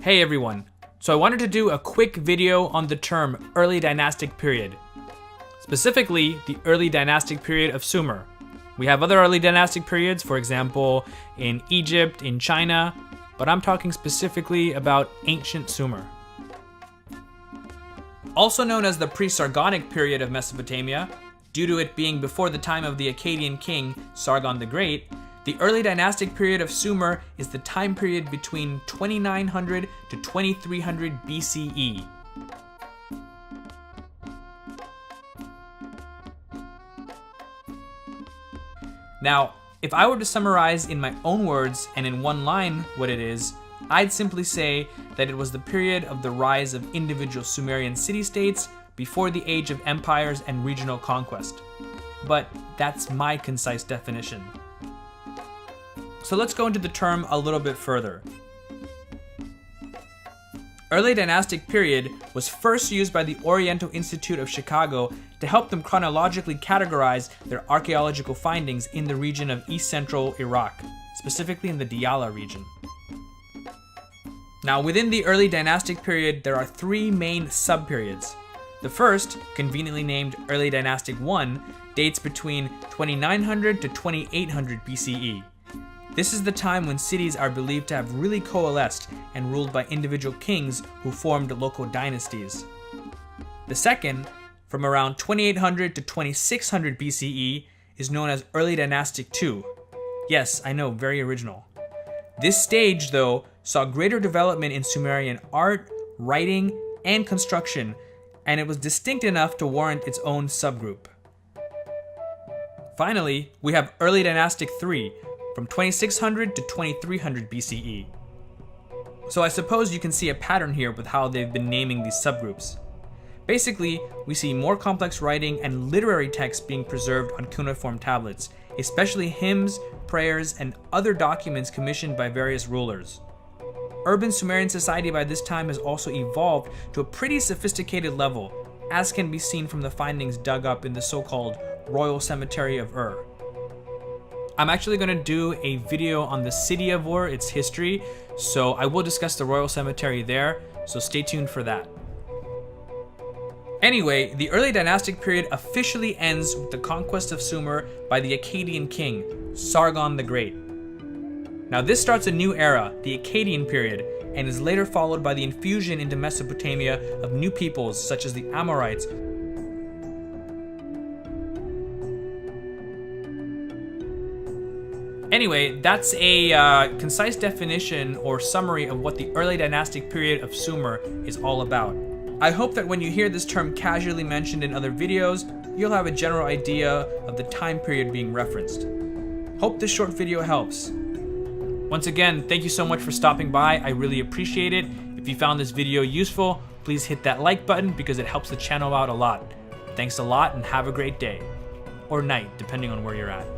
Hey everyone, so I wanted to do a quick video on the term early dynastic period. Specifically, the early dynastic period of Sumer. We have other early dynastic periods, for example, in Egypt, in China, but I'm talking specifically about ancient Sumer. Also known as the pre-Sargonic period of Mesopotamia, due to it being before the time of the Akkadian king Sargon the Great, the early dynastic period of Sumer is the time period between 2900 to 2300 BCE. Now, if I were to summarize in my own words and in one line what it is, I'd simply say that it was the period of the rise of individual Sumerian city-states before the age of empires and regional conquest. But that's my concise definition. So let's go into the term a little bit further. Early dynastic period was first used by the Oriental Institute of Chicago to help them chronologically categorize their archaeological findings in the region of East Central Iraq, specifically in the Diyala region. Now, within the early dynastic period, there are three main subperiods. The first, conveniently named Early Dynastic I, dates between 2900 to 2800 BCE. This is the time when cities are believed to have really coalesced and ruled by individual kings who formed local dynasties. The second, from around 2800 to 2600 BCE, is known as Early Dynastic II. Yes, I know, very original. This stage, though, saw greater development in Sumerian art, writing, and construction, and it was distinct enough to warrant its own subgroup. Finally, we have Early Dynastic III, from 2600 to 2300 BCE. So I suppose you can see a pattern here with how they've been naming these subgroups. Basically, we see more complex writing and literary texts being preserved on cuneiform tablets, especially hymns, prayers, and other documents commissioned by various rulers. Urban Sumerian society by this time has also evolved to a pretty sophisticated level, as can be seen from the findings dug up in the so-called Royal Cemetery of Ur. I'm actually going to do a video on the city of Ur, its history, so I will discuss the Royal Cemetery there, so stay tuned for that. Anyway, the early dynastic period officially ends with the conquest of Sumer by the Akkadian king, Sargon the Great. Now this starts a new era, the Akkadian period, and is later followed by the infusion into Mesopotamia of new peoples such as the Amorites. Anyway, that's a concise definition or summary of what the early dynastic period of Sumer is all about. I hope that when you hear this term casually mentioned in other videos, you'll have a general idea of the time period being referenced. Hope this short video helps. Once again, thank you so much for stopping by. I really appreciate it. If you found this video useful, please hit that like button because it helps the channel out a lot. Thanks a lot and have a great day. Or night, depending on where you're at.